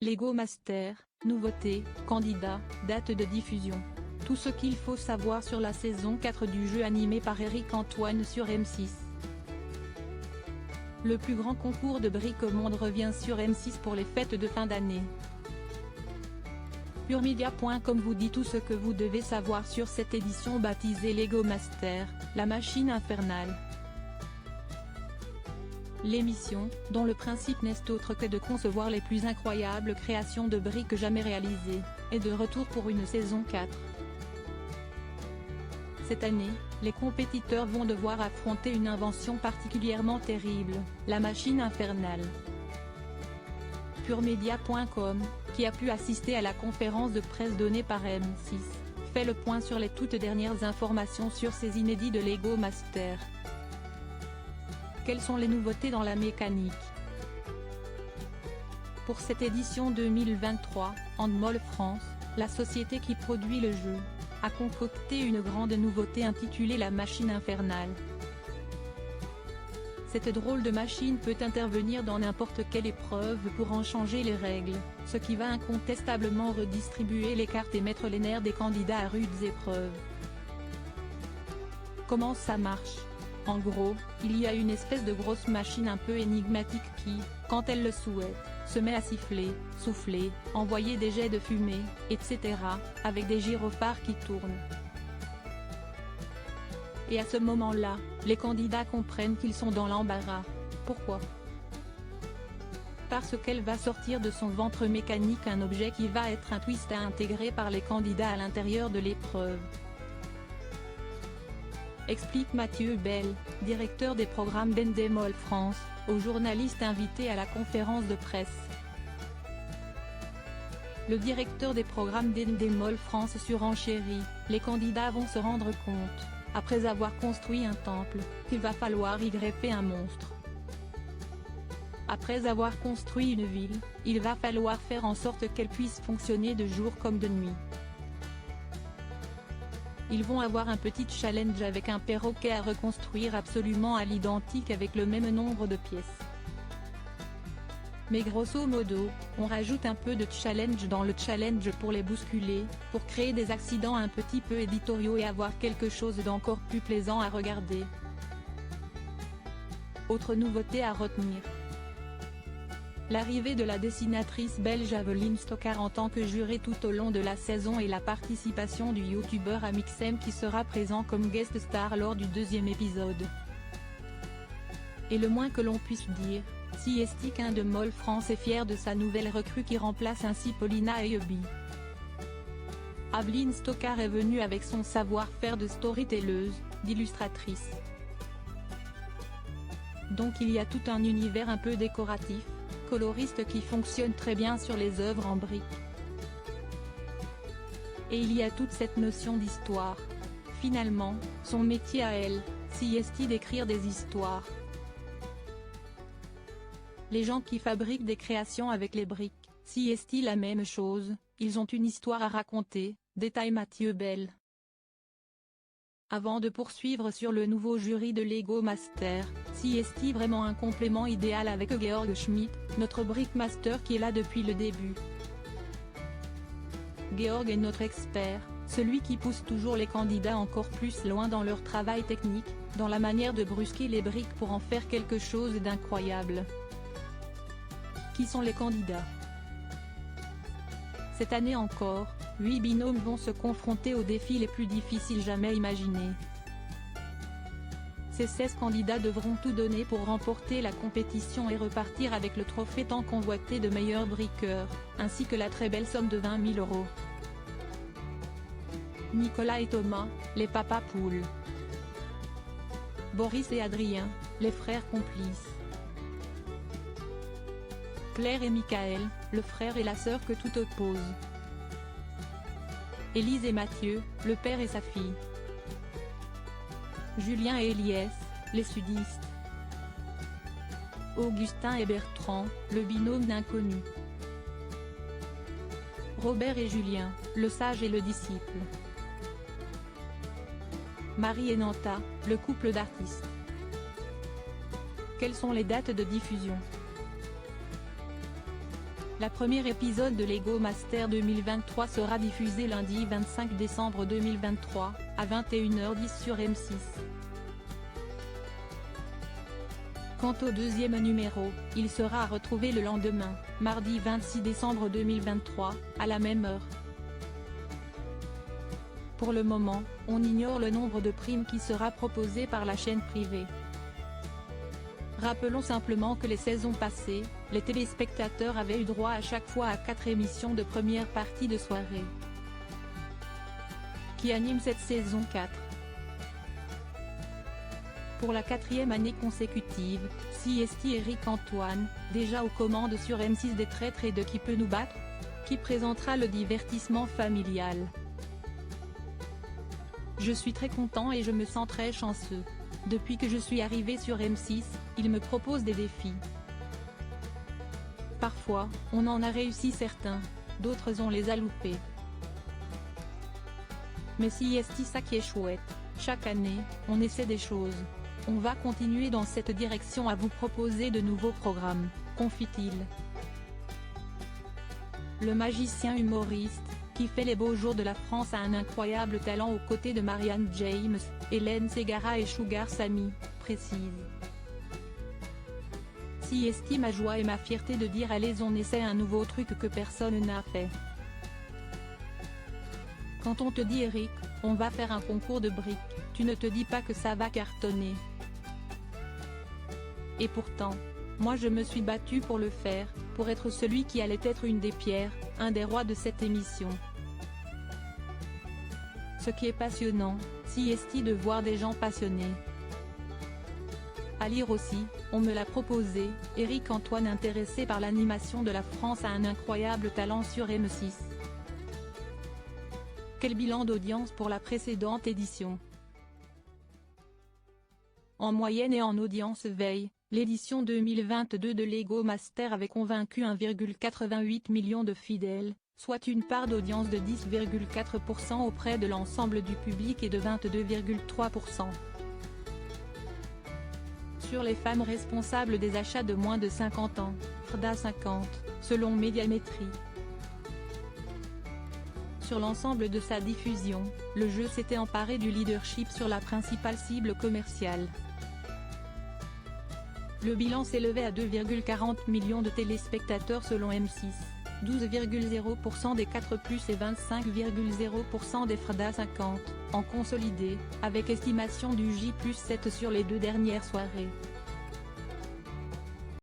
Lego Master, nouveautés, candidats, date de diffusion. Tout ce qu'il faut savoir sur la saison 4 du jeu animé par Eric Antoine sur M6. Le plus grand concours de briques au monde revient sur M6 pour les fêtes de fin d'année. Puremedia.com vous dit tout ce que vous devez savoir sur cette édition baptisée Lego Master, la machine infernale. L'émission, dont le principe n'est autre que de concevoir les plus incroyables créations de briques jamais réalisées, est de retour pour une saison 4. Cette année, les compétiteurs vont devoir affronter une invention particulièrement terrible, la machine infernale. Puremedia.com, qui a pu assister à la conférence de presse donnée par M6, fait le point sur les toutes dernières informations sur ces inédits de Lego Master. Quelles sont les nouveautés dans la mécanique? Pour cette édition 2023, Handmol France, la société qui produit le jeu, a concocté une grande nouveauté intitulée la machine infernale. Cette drôle de machine peut intervenir dans n'importe quelle épreuve pour en changer les règles, ce qui va incontestablement redistribuer les cartes et mettre les nerfs des candidats à rudes épreuves. Comment ça marche? En gros, il y a une espèce de grosse machine un peu énigmatique qui, quand elle le souhaite, se met à siffler, souffler, envoyer des jets de fumée, etc., avec des gyrophares qui tournent. Et à ce moment-là, les candidats comprennent qu'ils sont dans l'embarras. Pourquoi? Parce qu'elle va sortir de son ventre mécanique un objet qui va être un twist à intégrer par les candidats à l'intérieur de l'épreuve. Explique Mathieu Bell, directeur des programmes d'Handmol France, aux journalistes invités à la conférence de presse. Le directeur des programmes d'Handmol France surenchérit, les candidats vont se rendre compte, après avoir construit un temple, qu'il va falloir y greffer un monstre. Après avoir construit une ville, il va falloir faire en sorte qu'elle puisse fonctionner de jour comme de nuit. Ils vont avoir un petit challenge avec un perroquet à reconstruire absolument à l'identique avec le même nombre de pièces. Mais grosso modo, on rajoute un peu de challenge dans le challenge pour les bousculer, pour créer des accidents un petit peu éditoriaux et avoir quelque chose d'encore plus plaisant à regarder. Autre nouveauté à retenir. L'arrivée de la dessinatrice belge Aveline Stocard en tant que jurée tout au long de la saison et la participation du youtubeur Amixem qui sera présent comme guest star lors du deuxième épisode. Et le moins que l'on puisse dire, CST Handmol France est fier de sa nouvelle recrue qui remplace ainsi Paulina Eyebi. Aveline Stocard est venue avec son savoir-faire de storytelleuse, d'illustratrice. Donc il y a tout un univers un peu décoratif, coloriste qui fonctionne très bien sur les œuvres en briques. Et il y a toute cette notion d'histoire. Finalement, son métier à elle, CST d'écrire des histoires. Les gens qui fabriquent des créations avec les briques, CST la même chose, ils ont une histoire à raconter, détaille Mathieu Bell. Avant de poursuivre sur le nouveau jury de Lego Master, CST vraiment un complément idéal avec Georg Schmidt, notre brickmaster qui est là depuis le début. Georg est notre expert, celui qui pousse toujours les candidats encore plus loin dans leur travail technique, dans la manière de brusquer les briques pour en faire quelque chose d'incroyable. Qui sont les candidats? Cette année encore, 8 binômes vont se confronter aux défis les plus difficiles jamais imaginés. Ces 16 candidats devront tout donner pour remporter la compétition et repartir avec le trophée tant convoité de meilleur briqueur, ainsi que la très belle somme de 20 000 €. Nicolas et Thomas, les papas poules. Boris et Adrien, les frères complices. Claire et Michael, le frère et la sœur que tout oppose. Élise et Mathieu, le père et sa fille. Julien et Eliès, les sudistes. Augustin et Bertrand, le binôme d'inconnus. Robert et Julien, le sage et le disciple. Marie et Nanta, le couple d'artistes. Quelles sont les dates de diffusion? La premier épisode de Lego Master 2023 sera diffusé lundi 25 décembre 2023, à 21h10 sur M6. Quant au deuxième numéro, il sera à retrouver le lendemain, mardi 26 décembre 2023, à la même heure. Pour le moment, on ignore le nombre de primes qui sera proposé par la chaîne privée. Rappelons simplement que les saisons passées, les téléspectateurs avaient eu droit à chaque fois à 4 émissions de première partie de soirée. Qui anime cette saison 4. Pour la 4e année consécutive, CST Eric Antoine, déjà aux commandes sur M6 des Traîtres et de Qui peut nous battre, qui présentera le divertissement familial. Je suis très content et je me sens très chanceux. Depuis que je suis arrivé sur M6, il me propose des défis. Parfois, on en a réussi certains, d'autres on les a loupés. Mais CST, ça qui est chouette, chaque année, on essaie des choses. On va continuer dans cette direction à vous proposer de nouveaux programmes, confie-t-il. Le magicien humoriste, qui fait les beaux jours de la France a un incroyable talent aux côtés de Marianne James, Hélène Ségara et Sugar Sammy, précise. Si estime ma joie et ma fierté de dire allez on essaie un nouveau truc que personne n'a fait. Quand on te dit Eric, on va faire un concours de briques, tu ne te dis pas que ça va cartonner. Et pourtant, moi je me suis battu pour le faire, pour être celui qui allait être une des pierres, un des rois de cette émission. Ce qui est passionnant, si est de voir des gens passionnés. À lire aussi, on me l'a proposé, Eric Antoine intéressé par l'animation de la France a un incroyable talent sur M6. Quel bilan d'audience pour la précédente édition? En moyenne et en audience veille, l'édition 2022 de Lego Master avait convaincu 1,88 million de fidèles, soit une part d'audience de 10,4% auprès de l'ensemble du public et de 22,3%. Sur les femmes responsables des achats de moins de 50 ans, Frda 50, selon Médiamétrie. Sur l'ensemble de sa diffusion, le jeu s'était emparé du leadership sur la principale cible commerciale. Le bilan s'élevait à 2,40 millions de téléspectateurs selon M6, 12,0% des 4+, et 25,0% des Frda 50, en consolidé, avec estimation du J+7 sur les 2 dernières soirées.